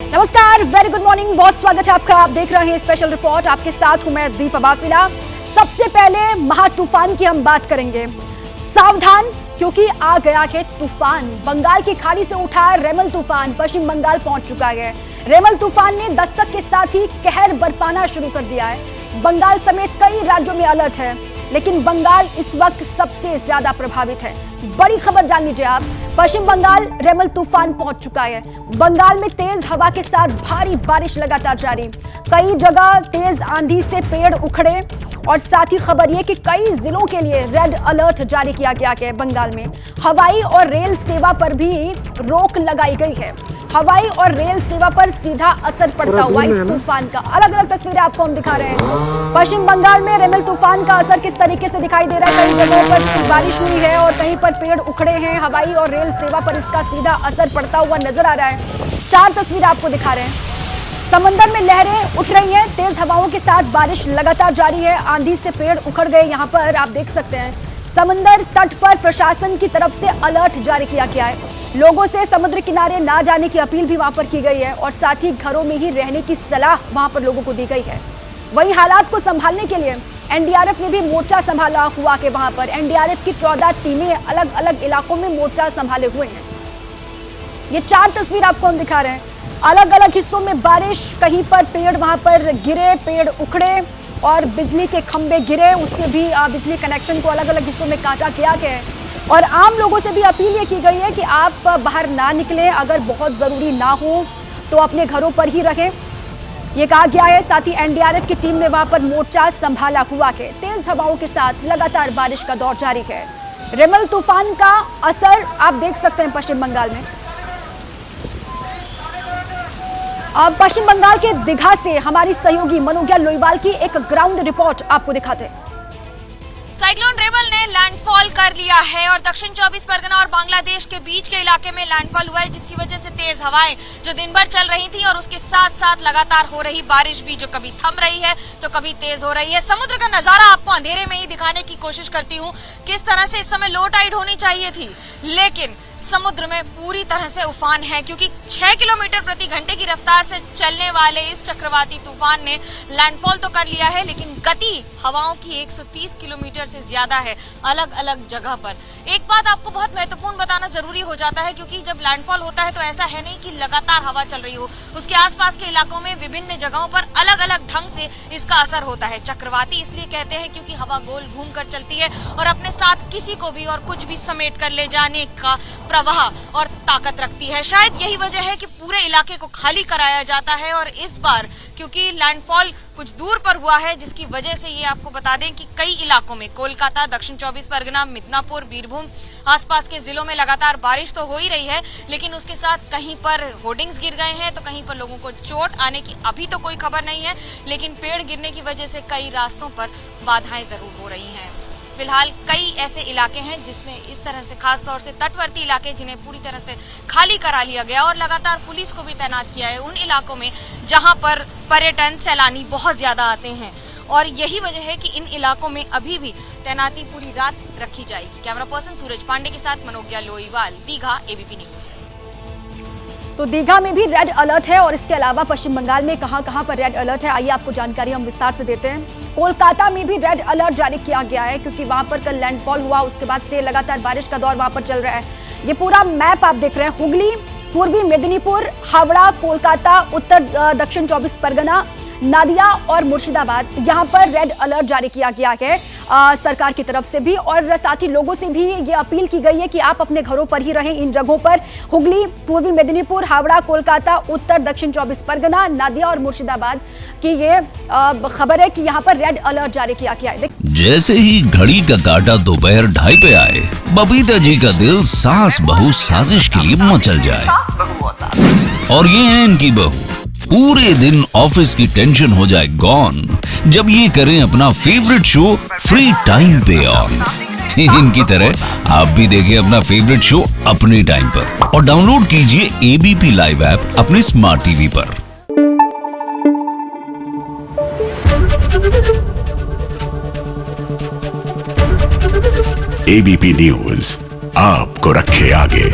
नमस्कार, very good morning, बहुत स्वागत है आपका। आप देख रहे हैं स्पेशल रिपोर्ट, आपके साथ हूं मैं दीपा बाफिला। सबसे पहले महा तूफान की हम बात करेंगे। सावधान, क्योंकि आ गया है तूफान। बंगाल की खाड़ी से उठा रेमल तूफान पश्चिम बंगाल पहुंच चुका है। रेमल तूफान ने दस्तक के साथ ही कहर बरपाना शुरू कर दिया है। बंगाल समेत कई राज्यों में अलर्ट है, लेकिन बंगाल इस वक्त सबसे ज्यादा प्रभावित है। बड़ी खबर जान लीजिए आप, पश्चिम बंगाल रेमल तूफान पहुंच चुका है। बंगाल में तेज हवा के साथ भारी बारिश लगातार जारी। कई जगह तेज आंधी से पेड़ उखड़े और साथ ही खबर यह कि कई जिलों के लिए रेड अलर्ट जारी किया गया है। बंगाल में हवाई और रेल सेवा पर भी रोक लगाई गई है। हवाई और रेल सेवा पर सीधा असर पड़ता हुआ इस तूफान का अलग अलग तस्वीरें आपको हम दिखा रहे हैं। पश्चिम बंगाल में रेमल तूफान का असर किस तरीके से दिखाई दे रहा है। कई जगहों पर बारिश हुई है और कहीं पर पेड़ उखड़े हैं। हवाई और रेल सेवा पर इसका सीधा असर पड़ता हुआ नजर आ रहा है। 4 तस्वीरें आपको दिखा रहे हैं। समंदर में लहरें उठ रही हैं, तेज हवाओं के साथ बारिश लगातार जारी है। आंधी से पेड़ उखड़ गए, यहाँ पर आप देख सकते हैं। समंदर तट पर प्रशासन की तरफ से अलर्ट जारी किया गया है। लोगों से समुद्र किनारे ना जाने की अपील भी वहां पर की गई है और साथ ही घरों में ही रहने की सलाह वहां पर लोगों को दी गई है। वहीं हालात को संभालने के लिए एनडीआरएफ ने भी मोर्चा संभाला हुआ के वहां पर एनडीआरएफ की 14 टीमें अलग अलग इलाकों में मोर्चा संभाले हुए हैं। ये 4 तस्वीर आपको हम दिखा रहे हैं। अलग अलग हिस्सों में बारिश, कहीं पर पेड़ वहां पर गिरे, पेड़ उखड़े और बिजली के खंभे गिरे, उससे भी बिजली कनेक्शन को अलग अलग हिस्सों में काटा गया है। और आम लोगों से भी अपील ये की गई है कि आप बाहर ना निकलें, अगर बहुत ज़रूरी ना हो तो अपने घरों पर ही रहें, ये कहा गया है। साथ ही एनडीआरएफ की टीम ने वहां पर मोर्चा संभाला हुआ है। तेज हवाओं के साथ लगातार बारिश का दौर जारी है। रेमल तूफान का असर आप देख सकते हैं पश्चिम बंगाल में। अब पश्चिम बंगाल के दीघा से हमारी सहयोगी मनोज्ञा लोईवाल की एक ग्राउंड रिपोर्ट आपको दिखाते हैं। साइक्लोन रेमल ने लैंडफॉल कर लिया है और दक्षिण 24 परगना और बांग्लादेश के बीच के इलाके में लैंडफॉल हुआ है, जिसकी वजह से तेज हवाएं जो दिन भर चल रही थी और उसके साथ साथ लगातार हो रही बारिश भी जो कभी थम रही है तो कभी तेज हो रही है। समुद्र का नजारा आपको अंधेरे में ही दिखाने की कोशिश करती हूँ। किस तरह से इस समय लो टाइड होनी चाहिए थी, लेकिन समुद्र में पूरी तरह से उफान है, क्योंकि 6 किलोमीटर प्रति घंटे की रफ्तार से चलने वाले इस चक्रवाती तूफान ने लैंडफॉल तो कर लिया है, लेकिन गति हवाओं की 130 किलोमीटर से ज्यादा है अलग अलग जगह पर। एक बात आपको बहुत महत्वपूर्ण बताना जरूरी हो जाता है, क्योंकि जब लैंडफॉल होता है तो ऐसा है नहीं कि लगातार हवा चल रही हो, उसके आसपास के इलाकों में विभिन्न जगहों पर अलग अलग ढंग से इसका असर होता है। चक्रवाती इसलिए कहते हैं क्योंकि हवा गोल घूम कर चलती है और अपने साथ किसी को भी और कुछ भी समेट कर ले जाने का प्रवाह और ताकत रखती है। शायद यही वजह है कि पूरे इलाके को खाली कराया जाता है। और इस बार क्योंकि लैंडफॉल कुछ दूर पर हुआ है, जिसकी वजह से ये आपको बता दें कि कई इलाकों में कोलकाता, दक्षिण 24 परगना, मिदनापुर, बीरभूम आसपास के जिलों में लगातार बारिश तो हो ही रही है, लेकिन उसके साथ कहीं पर होर्डिंग्स गिर गए हैं तो कहीं पर लोगों को चोट आने की अभी तो कोई खबर नहीं है, लेकिन पेड़ गिरने की वजह से कई रास्तों पर बाधाएं जरूर हो रही हैं। फिलहाल कई ऐसे इलाके हैं जिसमें इस तरह से खास तौर से तटवर्ती इलाके जिन्हें पूरी तरह से खाली करा लिया गया और लगातार पुलिस को भी तैनात किया है उन इलाकों में जहां पर पर्यटन सैलानी बहुत ज्यादा आते हैं। और यही वजह है कि इन इलाकों में अभी भी तैनाती पूरी रात रखी जाएगी। कैमरा पर्सन सूरज पांडे के साथ मनोज्ञा लोईवाल, दीघा, एबीपी न्यूज। तो दीघा में भी रेड अलर्ट है और इसके अलावा पश्चिम बंगाल में कहां पर रेड अलर्ट है, आइए आपको जानकारी हम विस्तार से देते हैं। कोलकाता में भी रेड अलर्ट जारी किया गया है, क्योंकि वहां पर कल लैंडफॉल हुआ, उसके बाद से लगातार बारिश का दौर वहां पर चल रहा है। ये पूरा मैप आप देख रहे हैं। हुगली, पूर्वी मेदिनीपुर, हावड़ा, कोलकाता, उत्तर दक्षिण 24 परगना, नादिया और मुर्शिदाबाद, यहाँ पर रेड अलर्ट जारी किया गया है सरकार की तरफ से भी। और साथ ही लोगों से भी ये अपील की गई है कि आप अपने घरों पर ही रहें। इन जगहों पर हुगली, पूर्वी मेदिनीपुर, हावड़ा, कोलकाता, उत्तर दक्षिण 24 परगना, नादिया और मुर्शिदाबाद की ये खबर है कि यहाँ पर रेड अलर्ट जारी किया गया है। जैसे ही घड़ी का काटा दोपहर 2:30 पे आए, बबीता जी का दिल सास बहू साजिश के लिए मचल जाए। और ये है इनकी बहू, पूरे दिन ऑफिस की टेंशन हो जाए गॉन जब ये करें अपना फेवरेट शो फ्री टाइम पे ऑन। इनकी तरह आप भी देखें अपना फेवरेट शो अपने टाइम पर और डाउनलोड कीजिए एबीपी लाइव ऐप अपने स्मार्ट टीवी पर। एबीपी न्यूज आपको रखे आगे।